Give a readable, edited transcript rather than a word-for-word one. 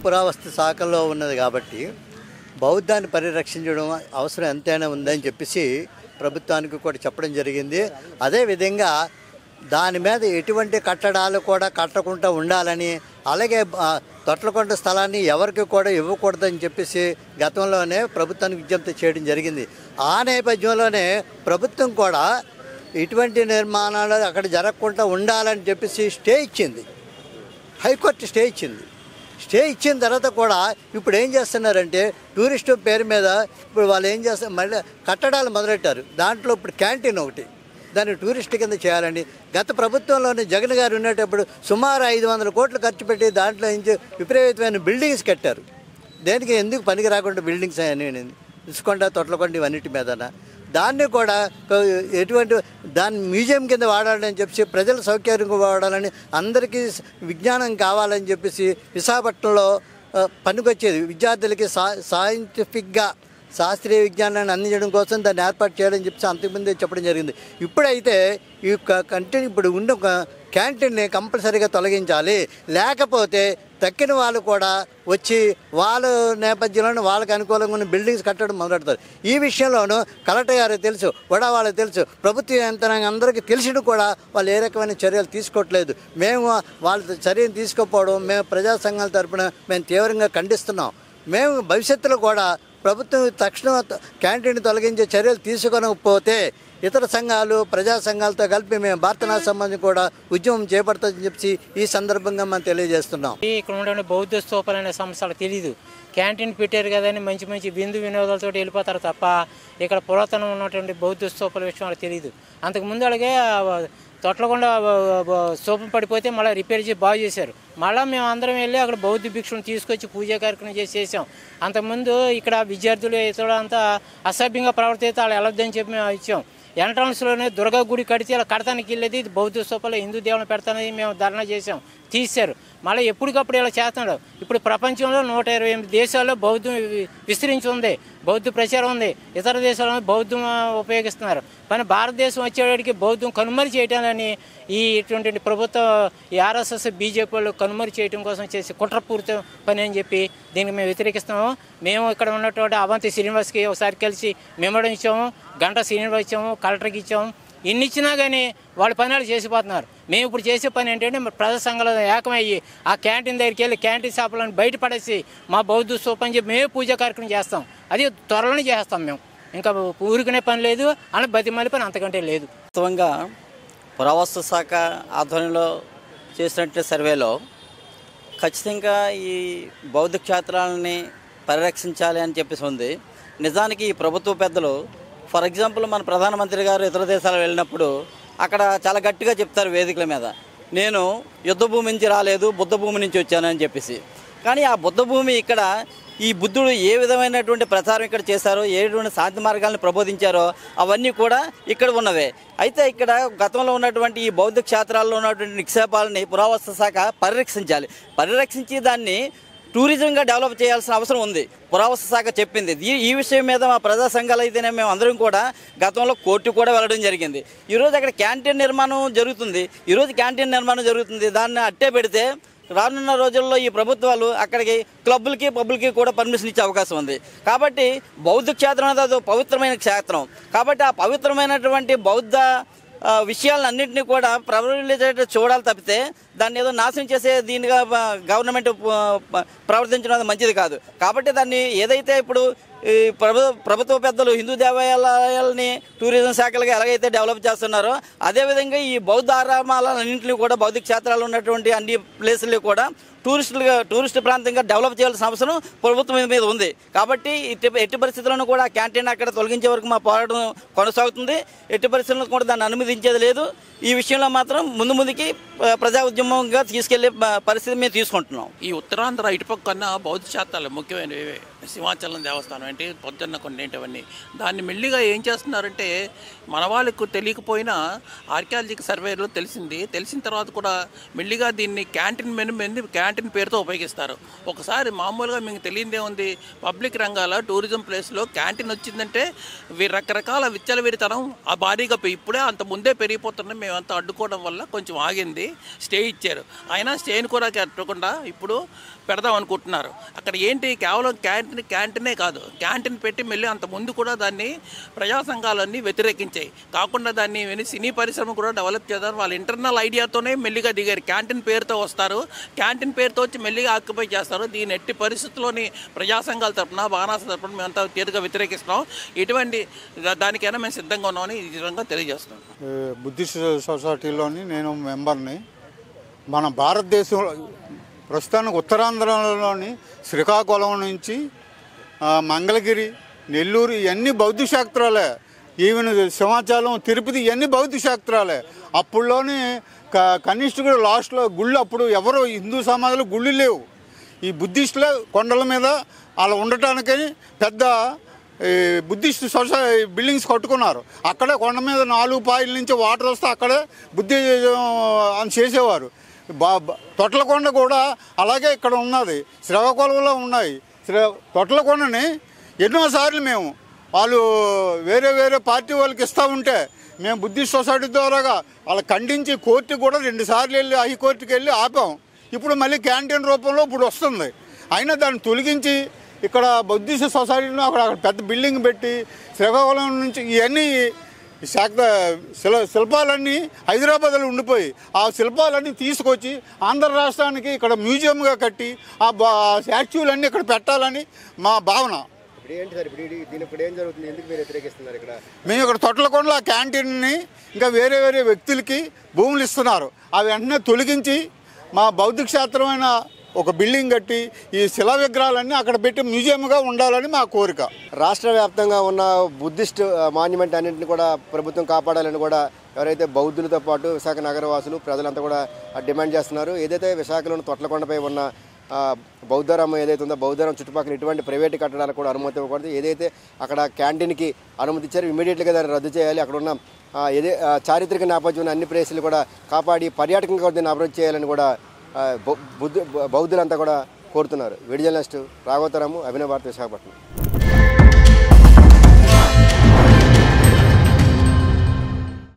పురావస్తు శాఖలో ఉన్నది కాబట్టి బౌద్ధాన్ని పరిరక్షించడం అవసరం ఎంతైనా ఉందని చెప్పేసి ప్రభుత్వానికి కూడా చెప్పడం జరిగింది. అదేవిధంగా దాని మీద ఎటువంటి కట్టడాలు కూడా కట్టకుండా ఉండాలని, అలాగే తొట్లకొండ స్థలాన్ని ఎవరికి కూడా ఇవ్వకూడదని చెప్పేసి గతంలోనే ప్రభుత్వానికి విజ్ఞప్తి చేయడం జరిగింది. ఆ నేపథ్యంలోనే ప్రభుత్వం కూడా ఇటువంటి నిర్మాణాలు అక్కడ జరగకుండా ఉండాలని చెప్పేసి స్టే ఇచ్చింది. హైకోర్టు స్టే ఇచ్చింది. స్టే ఇచ్చిన తర్వాత కూడా ఇప్పుడు ఏం చేస్తున్నారంటే టూరిస్టు పేరు మీద ఇప్పుడు వాళ్ళు ఏం చేస్తారు, మళ్ళీ కట్టడాలు మొదలెట్టారు. దాంట్లో ఇప్పుడు క్యాంటీన్ ఒకటి, దాన్ని టూరిస్ట్ కింద చేయాలని గత ప్రభుత్వంలోనే జగన్ గారు ఉండేటప్పుడు సుమారు 500 కోట్లు ఖర్చు పెట్టి దాంట్లో నుంచి విపరీతమైన బిల్డింగ్స్ కట్టారు. దేనికి ఎందుకు పనికి రాకుండా బిల్డింగ్స్ అని ఇసుకొండ తొట్లకొండ ఇవన్నిటి మీదన దాన్ని కూడా ఎటువంటి దాన్ని మ్యూజియం కింద వాడాలని చెప్పేసి ప్రజల సౌకర్యంగా వాడాలని అందరికీ విజ్ఞానం కావాలని చెప్పేసి విశాఖపట్నంలో పనికొచ్చేది విద్యార్థులకి సైంటిఫిక్గా శాస్త్రీయ విజ్ఞానాన్ని అందించడం కోసం దాన్ని ఏర్పాటు చేయాలని చెప్పి అంతకుముందే చెప్పడం జరిగింది. ఇప్పుడైతే ఈ ఇప్పుడు ఉన్న క్యాంటీన్ని కంపల్సరీగా తొలగించాలి, లేకపోతే తక్కిన వాళ్ళు కూడా వచ్చి వాళ్ళ నేపథ్యంలోనే వాళ్ళకి అనుకూలంగా ఉన్న బిల్డింగ్స్ కట్టడం మొదలెడతారు. ఈ విషయంలోనూ కలెక్టర్ గారికి తెలుసు, కూడా వాళ్ళకి తెలుసు, ప్రభుత్వ యంత్రాంగం అందరికీ తెలిసిన కూడా వాళ్ళు ఏ రకమైన చర్యలు తీసుకోవట్లేదు. మేము వాళ్ళ చర్యలు తీసుకోకపోవడం మేము ప్రజా సంఘాల తరఫున మేము తీవ్రంగా ఖండిస్తున్నాం. మేము భవిష్యత్తులో కూడా ప్రభుత్వం తక్షణం క్యాంటీన్ తొలగించే చర్యలు తీసుకోకపోతే ఇతర సంఘాలు ప్రజా సంఘాలతో కలిపి మేము భారతనాథ సమాజం కూడా ఉద్యమం చేపడతామని చెప్పి ఈ సందర్భంగా మనం తెలియజేస్తున్నాం. ఇక్కడ ఉండే బౌద్ధ స్తూపాలు అనే సమస్యలు తెలియదు. క్యాంటీన్ పెట్టారు కదా అని మంచి మంచి విందు వినోదాలతో వెళ్ళిపోతారు తప్ప ఇక్కడ పురాతనం ఉన్నటువంటి బౌద్ధ స్తూపాల విషయం వాళ్ళకి తెలియదు. అంతకుముందు అలాగే తొట్లకొండ స్తూపం పడిపోతే మళ్ళీ రిపేర్ చేసి బాగు చేశారు. మళ్ళీ మేము అందరం వెళ్ళి అక్కడ బౌద్ధ భిక్షుని తీసుకొచ్చి పూజా కార్యక్రమం చేసాం. అంతకుముందు ఇక్కడ విద్యార్థులు ఇతరులు అంతా అసభ్యంగా ప్రవర్తిస్తే వాళ్ళు వెళ్ళొద్దని చెప్పి మేము ఇచ్చాం. ఎంట్రన్స్లోనే దుర్గా గుడి కడితే ఇలా కడతానికి వెళ్ళేది బౌద్ధ స్తూపాలు హిందూ దేవుని పెడతానని మేము ధర్నా చేసాం, తీశారు. మళ్ళీ ఎప్పటికప్పుడు ఇలా చేస్తున్నాడు. ఇప్పుడు ప్రపంచంలో 128 దేశాల్లో బౌద్ధం విస్తరించి ఉంది, బౌద్ధ ప్రచారం ఉంది. ఇతర దేశాల్లో బౌద్ధం ఉపయోగిస్తున్నారు. కానీ భారతదేశం వచ్చేవాడికి బౌద్ధం కనుమరి చేయడాలని ఇటువంటి ప్రభుత్వం ఈ ఆర్ఎస్ఎస్ బీజేపీ వాళ్ళు కనుమరి చేయడం కోసం చేసి కుట్రపూరిత పని అని చెప్పి దీనికి మేము వ్యతిరేకిస్తున్నాము. మేము ఇక్కడ ఉన్నటువంటి అవంతి శ్రీనివాస్కి ఒకసారి కలిసి మెమోడం ఇచ్చాము, గంట శ్రీనివాస్ ఇచ్చాము, కలెక్టర్కి ఇచ్చాము. ఇన్ని ఇచ్చినా కానీ వాళ్ళ పనులు చేసిపోతున్నారు. మేము ఇప్పుడు చేసే పని ఏంటంటే ప్రజా సంఘాలు ఏకమయ్యి ఆ క్యాంటీన్ దగ్గరికి వెళ్ళి క్యాంటీన్ షాపులను బయటపడేసి మా బౌద్ధ స్తూపం చెప్పి మేమే పూజా కార్యక్రమం చేస్తాం. అది త్వరలోనే చేస్తాం. మేము ఇంకా ఊరుకునే పని లేదు, అని బతిమాలి పని అంతకంటే లేదు. వాస్తవంగా పురావస్తు శాఖ ఆధ్వర్యంలో చేసినట్టు సర్వేలో ఖచ్చితంగా ఈ బౌద్ధ క్షేత్రాలని పరిరక్షించాలి అని చెప్పేసి ఉంది. నిజానికి ఈ ప్రభుత్వ పెద్దలు ఫర్ ఎగ్జాంపుల్ మన ప్రధానమంత్రి గారు ఇతర దేశాలు వెళ్ళినప్పుడు అక్కడ చాలా గట్టిగా చెప్తారు వేదికల మీద, నేను యుద్ధ భూమి నుంచి రాలేదు, బుద్ధ భూమి నుంచి వచ్చానని చెప్పేసి. కానీ ఆ బుద్ధ భూమి ఇక్కడ ఈ బుద్ధుడు ఏ విధమైనటువంటి ప్రచారం ఇక్కడ చేశారో, ఏటువంటి శాంతి మార్గాలను ప్రబోధించారో అవన్నీ కూడా ఇక్కడ ఉన్నవే. అయితే ఇక్కడ గతంలో ఉన్నటువంటి ఈ బౌద్ధ క్షేత్రాల్లో ఉన్నటువంటి నిక్షేపాలని పురావస్తు శాఖ పరిరక్షించి దాన్ని టూరిజంగా డెవలప్ చేయాల్సిన అవసరం ఉంది. పురావస్తు శాఖ చెప్పింది. ఈ విషయం మీద మా ప్రజా సంఘాలు అయితేనే మేము అందరం కూడా గతంలో కోర్టు కూడా వెళ్ళడం జరిగింది. ఈరోజు అక్కడ క్యాంటీన్ నిర్మాణం జరుగుతుంది. దాన్ని అట్టే పెడితే రానున్న రోజుల్లో ఈ ప్రభుత్వాలు అక్కడికి క్లబ్బులకి పబ్బులకి కూడా పర్మిషన్ ఇచ్చే అవకాశం ఉంది. కాబట్టి బౌద్ధ క్షేత్రం అనేది అది పవిత్రమైన క్షేత్రం. కాబట్టి ఆ పవిత్రమైనటువంటి బౌద్ధ విషయాలన్నింటినీ కూడా ప్రబలించేటట్టు చూడాలి తప్పితే దాన్ని ఏదో నాశనం చేసే దీనిగా గవర్నమెంట్ ప్రవర్తించడం మంచిది కాదు. కాబట్టి దాన్ని ఏదైతే ఇప్పుడు ఈ ప్రభుత్వ పెద్దలు హిందూ దేవాలయాలని టూరిజం శాఖలుగా ఎలాగైతే డెవలప్ చేస్తున్నారో అదేవిధంగా ఈ బౌద్ధ ఆరామాలన్నింటినీ కూడా బౌద్ధ క్షేత్రాలు ఉన్నటువంటి అన్ని ప్లేసుల్లో కూడా టూరిస్ట్ ప్రాంతంగా డెవలప్ చేయాల్సిన అవసరం ప్రభుత్వం మీద ఉంది. కాబట్టి ఎట్టి పరిస్థితులను కూడా క్యాంటీన్ అక్కడ తొలగించే వరకు మా పోరాటం కొనసాగుతుంది. ఎట్టి పరిస్థితులను కూడా దాన్ని అనుమతించేది లేదు. ఈ విషయంలో మాత్రం ముందుకి ప్రజా ఉద్యమంగా తీసుకెళ్లే పరిస్థితి మేము తీసుకుంటున్నాం. ఈ ఉత్తరాంధ్ర ఇటుపక్క కన్నా బౌద్ధ క్షేత్రాలు ముఖ్యమైనవి సింహాచలం దేవస్థానం ఏంటి, పొద్దున్న కొన్ని ఏంటివన్నీ. దాన్ని మెల్లిగా ఏం చేస్తున్నారంటే మన వాళ్ళకు తెలియకపోయినా ఆర్కియాలజికల్ సర్వేలో తెలిసిన తర్వాత కూడా మెల్లిగా దీన్ని క్యాంటీన్ పేరుతో ఉపయోగిస్తారు. ఒకసారి మామూలుగా మీకు తెలియదే ఉంది, పబ్లిక్ రంగాల టూరిజం ప్లేస్లో క్యాంటీన్ వచ్చిందంటే రకరకాల విచ్చలవిడితనం ఆ భారీగా ఇప్పుడే అంత ముందే పెరిగిపోతున్నాం. మేమంతా అడ్డుకోవడం వల్ల కొంచెం ఆగింది, స్టే ఇచ్చారు. అయినా స్టేని కూడా కట్టకుండా ఇప్పుడు పెడదాం అనుకుంటున్నారు. అక్కడ ఏంటి కేవలం క్యాంటీనే కాదు, క్యాంటీన్ పెట్టి మళ్ళీ అంత ముందు కూడా దాన్ని ప్రజా సంఘాలన్నీ వ్యతిరేకించాయి. కాకుండా దాన్ని సినీ పరిశ్రమ కూడా డెవలప్ చేద్దాం వాళ్ళ ఇంటర్నల్ ఐడియాతోనే మెల్లిగా దిగారు. క్యాంటీన్ పేరుతో వస్తారు, క్యాంటీన్ పేరుతో వచ్చి మెల్లిగా ఆక్యుపై చేస్తారు. దీని ఎట్టి పరిస్థితుల్లోని ప్రజా సంఘాల తరఫున బాణాస తరఫున మేమంతా తీరుగా వ్యతిరేకిస్తున్నాం. ఇటువంటి దానికైనా మేము సిద్ధంగా ఉన్నామని ఈ విధంగా తెలియజేస్తున్నాం. బుద్ధిస్ట్ సొసైటీలోని నేను మెంబర్ని. మన భారతదేశంలో ప్రస్తుతానికి ఉత్తరాంధ్రలోని శ్రీకాకుళం నుంచి మంగళగిరి, నెల్లూరు ఇవన్నీ బౌద్ధ క్షేత్రాలే. ఈవెన్ సింహాచలం, తిరుపతి ఇవన్నీ బౌద్ధ క్షేత్రాలే. అప్పుడులోని కనిష్ఠుడు లాస్ట్లో గుళ్ళు, అప్పుడు ఎవరు హిందూ సమాజంలో గుళ్ళు లేవు. ఈ బుద్ధిస్టులే కొండల మీద అలా ఉండటానికని పెద్ద బుద్ధిస్ట్ బిల్డింగ్స్ కట్టుకున్నారు. అక్కడే కొండ మీద 4 పాయల నుంచి వాటర్ వస్తే అక్కడే బుద్ధి అని చేసేవారు. తొట్లకొండ కూడా అలాగే ఇక్కడ ఉన్నది, శ్రీకాకుళంలో ఉన్నాయి. తొట్లకొండని ఎన్నోసార్లు మేము వాళ్ళు వేరే పార్టీ వాళ్ళకి ఇస్తూ ఉంటే మేము బుద్ధిస్ట్ సొసైటీ ద్వారాగా వాళ్ళ ఖండించి కోర్టుకు కూడా 2 సార్లు వెళ్ళి హైకోర్టుకి వెళ్ళి ఆపాం. ఇప్పుడు మళ్ళీ క్యాంటీన్ రూపంలో ఇప్పుడు వస్తుంది. అయినా దాన్ని తొలగించి ఇక్కడ బుద్ధిస్ట్ సొసైటీలో అక్కడ పెద్ద బిల్డింగ్ పెట్టి శ్రీకాకుళం నుంచి ఇవన్నీ శిల్పాలన్నీ హైదరాబాద్లో ఉండిపోయి ఆ శిల్పాలన్నీ తీసుకొచ్చి ఆంధ్ర రాష్ట్రానికి ఇక్కడ మ్యూజియంగా కట్టి ఆ స్టాచ్యూలన్నీ ఇక్కడ పెట్టాలని మా భావన. మేము ఇక్కడ తొట్లకొండలో ఆ క్యాంటీన్ని ఇంకా వేరే వ్యక్తులకి భూములు ఇస్తున్నారు. అవి వెంటనే తొలగించి మా బౌద్ధ క్షేత్రమైన ఒక బిల్డింగ్ కట్టి ఈ శిలా విగ్రహాలన్నీ అక్కడ పెట్టి మ్యూజియంగా ఉండాలని మా కోరిక. రాష్ట్ర వ్యాప్తంగా ఉన్న బుద్ధిస్ట్ మాన్యుమెంట్ అన్నింటిని కూడా ప్రభుత్వం కాపాడాలని కూడా ఎవరైతే బౌద్ధులతో పాటు విశాఖ నగరవాసులు ప్రజలంతా కూడా డిమాండ్ చేస్తున్నారు. ఏదైతే విశాఖలోని తొట్లకొండపై ఉన్న బౌద్ధరామం ఏదైతే ఉందో, బౌద్ధరామం చుట్టుపక్కల ఇటువంటి ప్రైవేట్ కట్టడాలకు కూడా అనుమతి ఇవ్వకూడదు. ఏదైతే అక్కడ క్యాంటీన్కి అనుమతి ఇచ్చారో ఇమీడియట్గా దాన్ని రద్దు చేయాలి. అక్కడ ఉన్న చారిత్రక నేపథ్యం ఉన్న అన్ని ప్లేసులు కూడా కాపాడి పర్యాటకంగా కూడా దీన్ని అభివృద్ధి చేయాలని కూడా బౌద్ధులంతా కూడా కోరుతున్నారు. Video journalist Raghavataramu, Abhinav Bharat, Visakhapatnam.